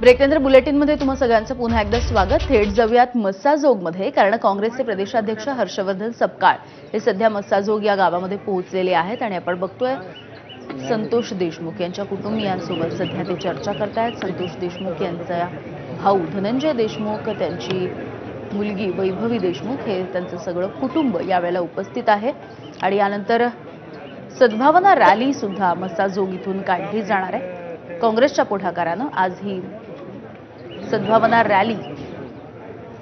ब्रेकनंतर बुलेटिनमध्ये तुम्हा सगळ्यांचं पुन्हा एकदा स्वागत। थेट जाऊयात मस्साजोगमध्ये, कारण काँग्रेसचे प्रदेशाध्यक्ष हर्षवर्धन सपकाळ हे सध्या मस्साजोग या गावामध्ये पोहोचलेले आहेत आणि आपण बघतोय संतोष देशमुख यांच्या कुटुंबियांसोबत सध्या ते चर्चा करतायत। संतोष देशमुख यांचा भाऊ धनंजय देशमुख, त्यांची मुलगी वैभवी देशमुख हे त्यांचं सगळं कुटुंब यावेळेला उपस्थित आहे आणि यानंतर सद्भावना रॅली सुद्धा मस्साजोग इथून काढली जाणार आहे। काँग्रेसच्या पुढाकारानं आज ही सद्भावना रॅली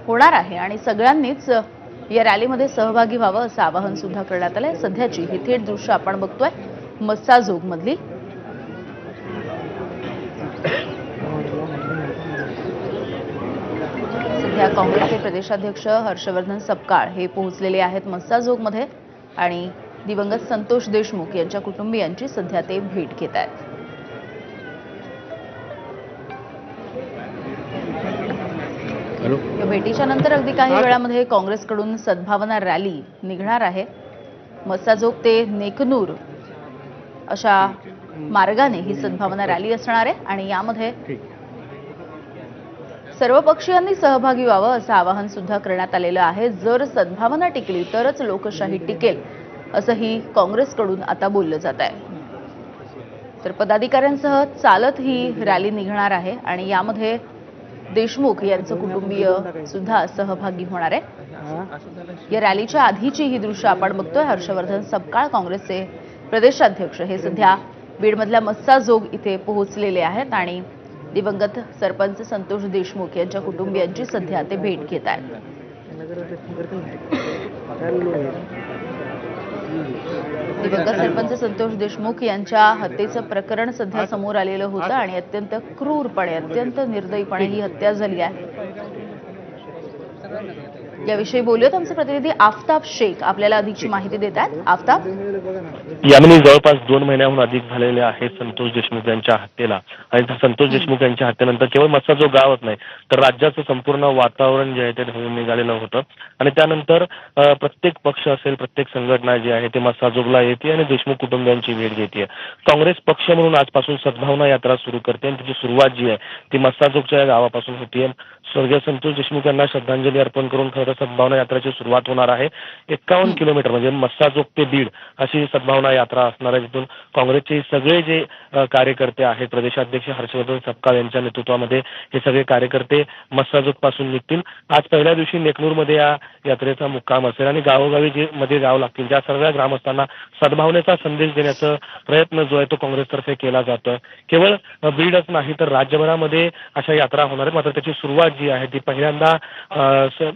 होणार आहे आणि सगळ्यांनीच या रॅलीमध्ये सहभागी व्हावं असं आवाहन सुद्धा करण्यात आलंय। सध्याची ही थेट दृश्य आपण बघतोय मस्साजोग मधली। सध्या काँग्रेसचे प्रदेशाध्यक्ष हर्षवर्धन सपकाळ हे पोहोचलेले आहेत मस्साजोगमध्ये आणि दिवंगत संतोष देशमुख यांच्या कुटुंबियांची सध्या ते भेट घेत आहेत। या भेटीच्या नंतर अगदी काही वेळामध्ये काँग्रेसकडून सद्भावना रॅली निघणार आहे। मस्साजोग ते नेकनूर अशा मार्गाने ही सद्भावना रॅली असणार आहे आणि यामध्ये सर्व पक्षीयांनी सहभागी व्हावं असं आवाहन सुद्धा करण्यात आलेलं आहे। जर सद्भावना टिकली तरच लोकशाही टिकेल असंही काँग्रेसकडून आता बोललं जात आहे। तर पदाधिकाऱ्यांसह चालत ही रॅली निघणार आहे आणि यामध्ये देशमुख यांचं कुटुंबीय सुद्धा सहभागी होणार आहे। या रॅलीच्या आधीची ही दृश्य आपण बघतोय। हर्षवर्धन सपकाळ काँग्रेसचे प्रदेशाध्यक्ष हे सध्या बीडमधल्या मस्साजोग इथे पोहोचलेले आहेत आणि दिवंगत सरपंच संतोष देशमुख यांच्या कुटुंबियांची सध्या ते भेट घेत आहेत। दिवंगत सरपंच संतोष देशमुख यांच्या हत्येचं प्रकरण सध्या समोर आलेलं होतं आणि अत्यंत क्रूरपणे, अत्यंत निर्दयीपणे ही हत्या झाली आहे। याविषयी बोलूयात आमचे प्रतिनिधी आफताब शेख आपल्याला अधिकची माहिती देतात। आफताब, यामिनी जवळपास 2 महिन्याहून अधिक झालेले आहे संतोष देशमुख यांच्या हत्येला आणि संतोष देशमुख यांच्या हत्येनंतर केवळ मस्साजोग गावच नाही तर राज्याचं संपूर्ण वातावरण जे आहे ते ढवळून निघालेलं होतं आणि त्यानंतर प्रत्येक पक्ष असेल, प्रत्येक संघटना जी आहे ते मस्साजोगला येते आणि देशमुख कुटुंबियांची भेट घेते। काँग्रेस पक्ष म्हणून आजपासून सद्भावना यात्रा सुरू करते आणि त्याची सुरुवात जी आहे ती मस्साजोगच्या गावापासून होती। स्वर्गीय संतोष देशमुख यांना श्रद्धांजली अर्पण करून खरं सद्भावना यात्रेची सुरुवात होणार आहे। 51 किलोमीटर म्हणजे मस्साजोग ते बीड अशी सद्भावना यात्रा असणार आहे, जिथून काँग्रेसचे सगळे जे कार्यकर्ते आहेत, प्रदेशाध्यक्ष हर्षवर्धन सपकाळ यांच्या नेतृत्वामध्ये हे सगळे कार्यकर्ते मस्साजोग पासून निघतील। आज पहिल्या दिवशी नेकनूरमध्ये या यात्रेचा मुक्काम असेल आणि गावोगावी जे मध्ये गाव लागतील त्या सर्व ग्रामस्थांना सद्भावनेचा संदेश देण्याचा प्रयत्न जो आहे तो काँग्रेसतर्फे केला जातोय। केवळ बीडच नाही तर राज्यभरामध्ये अशा यात्रा होणार आहेत, मात्र त्याची सुरुवात जी आहे ती पहिल्यांदा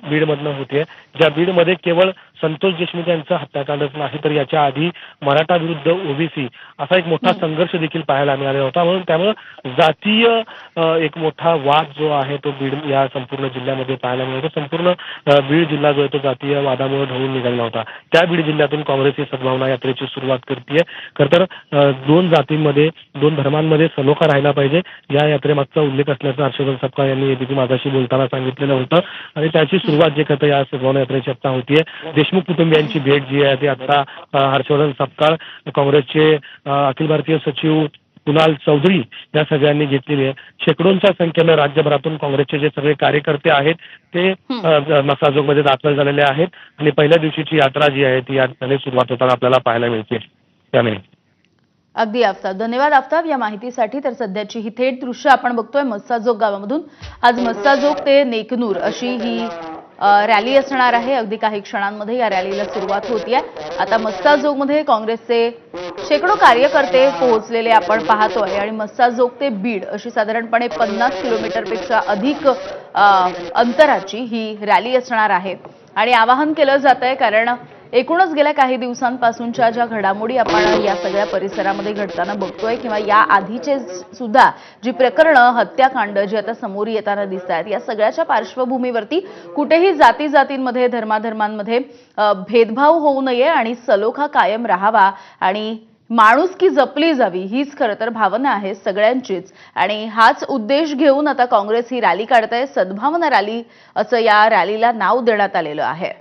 बीडमधनं होते। ज्या बीडमध्ये केवळ संतोष देशमुख यांचा हत्याकांडच नाही तर याच्या आधी मराठा विरुद्ध ओबीसी असा एक मोठा संघर्ष देखील पाहायला मिळाला होता। म्हणून त्यामुळे जातीय एक मोठा वाद जो आहे तो बीड या संपूर्ण जिल्ह्यामध्ये पाहायला मिळतो। संपूर्ण बीड जिल्हा जो आहे तो जातीय वादामुळे ढवळून निघाला होता। त्या बीड जिल्ह्यातून काँग्रेस ही सद्भावना यात्रेची सुरुवात करते। खरं तर 2 जातींमध्ये, 2 धर्मांमध्ये सलोखा राहिला पाहिजे या यात्रेमागचा उल्लेख असल्याचं हर्षवर्धन सपकाळ यांनी एबीपी माझाशी बोलताना सांगितलेलं होतं आणि त्याची सुरुवात जे करता या सद्भावना यात्रेची आता होतीये। देशमुख कुटुंबियांची भेट जी आहे ती आता हर्षवर्धन सपकाळ, काँग्रेसचे अखिल भारतीय सचिव कुणाल चौधरी या सगळ्यांनी घेतलेली आहे। शेकडोंच्या संख्येनं राज्यभरातून काँग्रेसचे जे सगळे कार्यकर्ते आहेत ते मस्साजोगमध्ये दाखल झालेले आहेत आणि पहिल्या दिवशीची यात्रा जी आहे ती यात्रेला सुरुवात होताना आपल्याला पाहायला मिळते। त्याने अगदी आफताब, धन्यवाद आफताब या माहितीसाठी। तर सध्याची ही थेट दृश्य आपण बघतोय मस्साजोग गावामधून। आज मस्साजोग ते नेकनूर अशी ही रॅली असणार आहे। अगदी काही क्षणांमध्ये या रॅलीला सुरुवात होतीये। आता मस्साजोगमध्ये काँग्रेसचे शेकडो कार्यकर्ते पोहोचलेले आपण पाहतोय आणि मस्साजोग ते बीड अशी साधारणपणे 50 किलोमीटरपेक्षा अधिक अंतराची ही रॅली असणार आहे आणि आवाहन केलं जात आहे कारण एकूणच गेल्या काही दिवसांपासूनच्या ज्या घडामोडी आपण या सगळ्या परिसरामध्ये घडताना बघतोय किंवा या आधीचे सुद्धा जी प्रकरणं, हत्याकांड जी आता समोर येताना दिसत आहेत, या सगळ्याच्या पार्श्वभूमीवरती कुठेही जातींमध्ये, धर्मांमध्ये भेदभाव होऊ नये आणि सलोखा कायम राहावा आणि माणुसकी जपली जावी हीच खरं तर भावना आहे सगळ्यांचीच आणि हाच उद्देश घेऊन आता काँग्रेस ही रॅली काढत आहे। सद्भावना रॅली असं या रॅलीला नाव देण्यात आलेलं आहे।